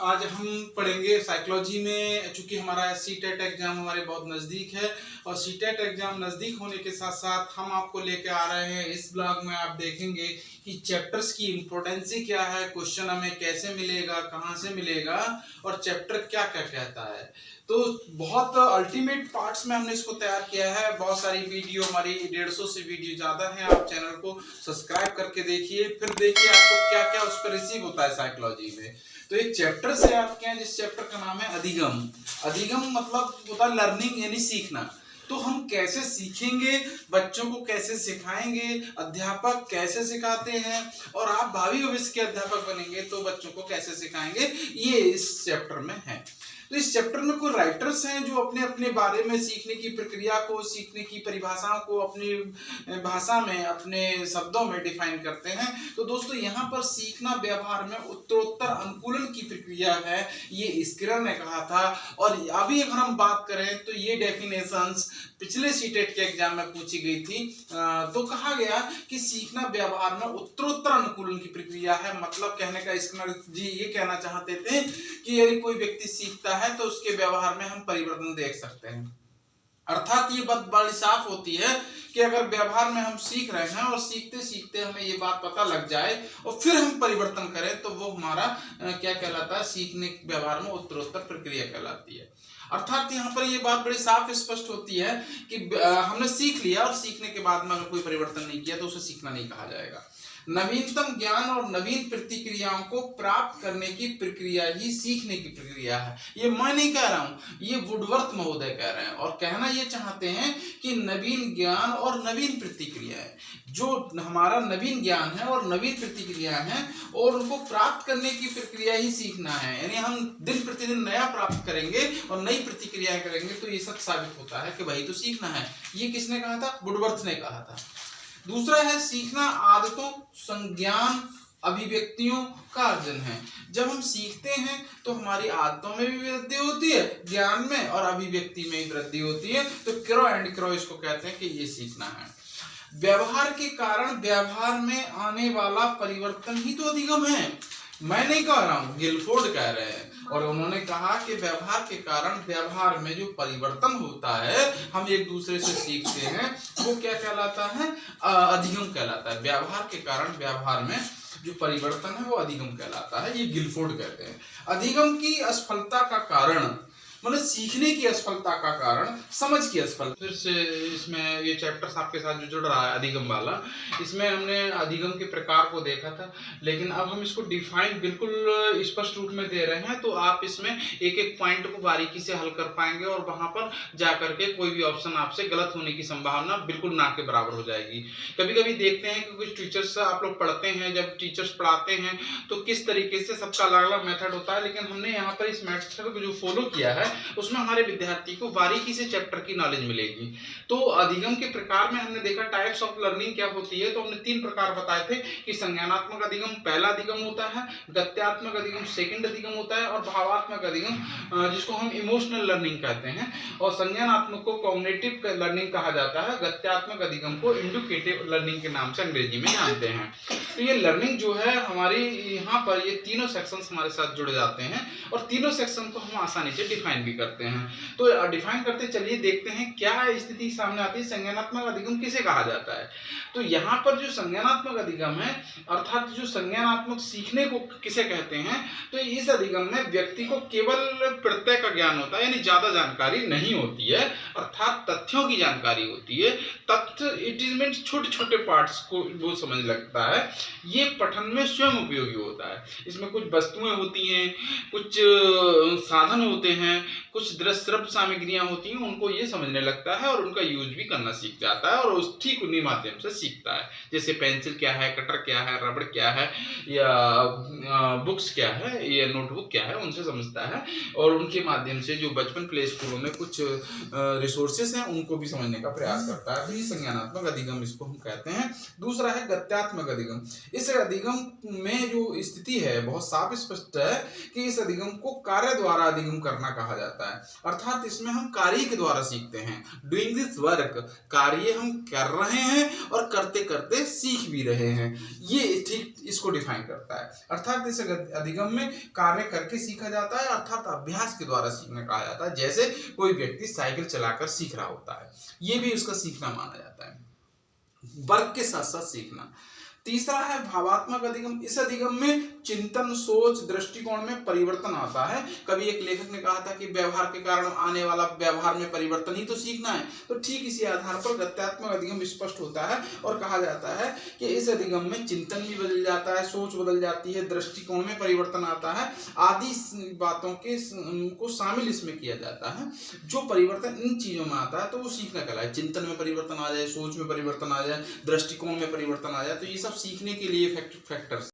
आज हम पढ़ेंगे साइकोलॉजी में। चूंकि हमारा सीटेट एग्जाम हमारे बहुत नज़दीक है और सीटेट एग्जाम नज़दीक होने के साथ साथ हम आपको लेके आ रहे हैं इस ब्लॉग में। आप देखेंगे कि चैप्टर्स की इम्पोर्टेंस क्या है, क्वेश्चन हमें कैसे मिलेगा, कहाँ से मिलेगा और चैप्टर क्या क्या कहता है। तो बहुत अल्टीमेट पार्ट्स में हमने इसको तैयार किया है। बहुत सारी वीडियो, हमारी 150 से वीडियो ज़्यादा है। आप चैनल को सब्सक्राइब करके देखिए, फिर देखिए आपको क्या क्या उस पर रिसीव होता है साइकोलॉजी में। तो एक चैप्टर से आपके हैं जिस चैप्टर का नाम है अधिगम। अधिगम मतलब होता है लर्निंग, यानी सीखना। तो हम कैसे सीखेंगे, बच्चों को कैसे सिखाएंगे, अध्यापक कैसे सिखाते हैं और आप भावी भविष्य के अध्यापक बनेंगे तो बच्चों को कैसे सिखाएंगे, ये इस चैप्टर में है। तो इस चैप्टर में कोई राइटर्स हैं जो अपने अपने बारे में सीखने की प्रक्रिया को, सीखने की परिभाषाओं को अपनी भाषा में, अपने शब्दों में डिफाइन करते हैं। तो दोस्तों यहाँ पर सीखना व्यवहार में उत्तरोत्तर अनुकूलन की प्रक्रिया है, ये स्किनर ने कहा था। और अभी अगर हम बात करें तो ये डेफिनेशंस पिछले सीटेट के एग्जाम में पूछी गई थी। तो कहा गया कि सीखना व्यवहार में उत्तरोत्तर अनुकूलन की प्रक्रिया है। मतलब कहने का स्किनर जी ये कहना चाहते थे कि यदि कोई व्यक्ति सीखता है तो उसके व्यवहार में हम परिवर्तन देख सकते हैं। अर्थात ये बात बड़ी साफ होती है कि अगर व्यवहार में हम सीख रहे हैं और सीखते सीखते हमें ये बात पता लग जाए और फिर हम परिवर्तन करें तो वो हमारा क्या कहलाता है, सीखने व्यवहार में उत्तरोत्तर प्रक्रिया कहलाती है। अर्थात यहाँ पर ये बात बड़ी साफ स्पष्ट होती है कि हमने सीख लिया और सीखने के बाद में अगर कोई परिवर्तन नहीं किया तो उसे सीखना नहीं कहा जाएगा। नवीनतम ज्ञान और नवीन प्रतिक्रियाओं को प्राप्त करने की प्रक्रिया ही सीखने की प्रक्रिया है। ये मैं नहीं कह रहा हूं, ये वुडवर्थ महोदय कह रहे हैं और कहना ये चाहते हैं कि नवीन ज्ञान और नवीन प्रतिक्रियाएं, जो हमारा नवीन ज्ञान है और नवीन प्रतिक्रिया है और उनको प्राप्त करने की प्रक्रिया ही सीखना है। यानी हम दिन प्रतिदिन नया प्राप्त करेंगे और नई प्रतिक्रियाएं करेंगे तो ये सच साबित होता है कि वही तो सीखना है। ये किसने कहा था? वुडवर्थ ने कहा था। दूसरा है सीखना आदतों, संज्ञान, अभिव्यक्तियों का अर्जन है। जब हम सीखते हैं तो हमारी आदतों में भी वृद्धि होती है, ज्ञान में और अभिव्यक्ति में भी वृद्धि होती है। तो क्रो एंड क्रो इसको कहते हैं कि ये सीखना है। व्यवहार के कारण व्यवहार में आने वाला परिवर्तन ही तो अधिगम है। मैं नहीं कह रहा हूं, गिलफोर्ड कह रहे हैं। और उन्होंने कहा कि व्यवहार के कारण व्यवहार में जो परिवर्तन होता है, हम एक दूसरे से सीखते हैं, वो क्या कहलाता है? अधिगम कहलाता है। व्यवहार के कारण व्यवहार में जो परिवर्तन है वो अधिगम कहलाता है, ये गिलफोर्ड कहते हैं। अधिगम की असफलता का कारण मतलब सीखने की असफलता का कारण समझ की असफलता। फिर से इसमें ये चैप्टर्स आपके साथ जो जुड़ रहा है अधिगम वाला, इसमें हमने अधिगम के प्रकार को देखा था, लेकिन अब हम इसको डिफाइन बिल्कुल स्पष्ट रूप में दे रहे हैं। तो आप इसमें एक एक पॉइंट को बारीकी से हल कर पाएंगे और वहां पर जा करके कोई भी ऑप्शन आपसे गलत होने की संभावना बिल्कुल ना के बराबर हो जाएगी। कभी कभी देखते हैं कि कुछ टीचर्स आप लोग पढ़ते हैं, जब टीचर्स पढ़ाते हैं तो किस तरीके से सबका अलग अलग मेथड होता है, लेकिन हमने यहाँ पर इस मेथड को जो फॉलो किया है उसमें हमारे विद्यार्थी को बारीकी से चैप्टर की नॉलेज मिलेगी। तो अधिगम के प्रकार में हमने देखा टाइप्स ऑफ लर्निंग क्या होती है। तो हमने 3 प्रकार बताए थे कि संज्ञानात्मक अधिगम पहला अधिगम होता है, गत्यात्मक अधिगम सेकंड अधिगम होता है और भावात्मक अधिगम जिसको हम इमोशनल लर्निंग कहते हैं। और संज्ञानात्मक को कॉग्निटिव लर्निंग कहा जाता है, गत्यात्मक अधिगम को इंडुकेटिव लर्निंग के नाम से अंग्रेजी में जानते हैं। तो ये लर्निंग जो है हमारी यहाँ पर ये तीनों सेक्शंस हमारे साथ जुड़ जाते हैं और तीनों सेक्शन को हम आसानी से डिफाइन भी करते हैं। तो डिफाइन करते चलिए देखते हैं क्या स्थिति सामने आती है, संज्ञानात्मक अधिगम किसे कहा जाता है। तो यहाँ पर जो संज्ञानात्मक अधिगम है, अर्थात जो संज्ञानात्मक सीखने को किसे कहते हैं, तो इस अधिगम में व्यक्ति को केवल प्रत्यय का ज्ञान होता है, यानी ज्यादा जानकारी नहीं होती है, अर्थात तथ्यों की जानकारी होती है। तथ्य इट इज मीन छोटे छोटे पार्ट्स को वो समझ लगता है। ये पठन में स्वयं उपयोगी होता है। इसमें कुछ वस्तुएं होती हैं, कुछ साधन होते हैं, कुछ दृश्य सामग्रियां होती हैं, उनको ये समझने लगता है और उनका यूज भी करना सीख जाता है और उस ठीक उन्हीं माध्यम से सीखता है। जैसे पेंसिल क्या है, कटर क्या है, रबड़ क्या है, या बुक्स क्या है, या नोटबुक क्या है, उनसे समझता है और उनके माध्यम से जो बचपन प्ले स्कूलों में कुछ रिसोर्सेस हैं उनको भी समझने का प्रयास करता है। तो ये संज्ञानात्मक अधिगम इसको हम कहते हैं। दूसरा है गत्यात्मक अधिगम। इस अधिगम में जो स्थिति है बहुत साफ स्पष्ट है कि इस अधिगम को कार्य द्वारा अधिगम करना कहा जाता है। अर्थात इसमें हम कार्य के द्वारा सीखते हैं। डूइंग दिस वर्क, कार्य हम कर रहे हैं और करते करते सीख भी रहे हैं, ये ठीक इसको डिफाइन करता है। अर्थात इस अधिगम में कार्य करके सीखा जाता है, अर्थात अभ्यास के द्वारा सीखना कहा जाता है। जैसे कोई व्यक्ति साइकिल चलाकर सीख रहा होता है, ये भी उसका सीखना माना जाता है, वर्क के साथ साथ सीखना। तीसरा है भावात्मक अधिगम। इस अधिगम में चिंतन, सोच, दृष्टिकोण में परिवर्तन आता है। कभी एक लेखक ने कहा था कि व्यवहार के कारण आने वाला व्यवहार में परिवर्तन ही तो सीखना है, तो ठीक इसी आधार पर गत्यात्मक अधिगम स्पष्ट होता है और कहा जाता है कि इस अधिगम में चिंतन भी बदल जाता है, सोच बदल जाती है, दृष्टिकोण में परिवर्तन आता है, आदि बातों के को शामिल इसमें किया जाता है। जो परिवर्तन इन चीजों में आता है तो वो सीखना कहलाए। चिंतन में परिवर्तन आ जाए, सोच में परिवर्तन आ जाए, दृष्टिकोण में परिवर्तन आ जाए, तो ये सब सीखने के लिए फैक्टर्स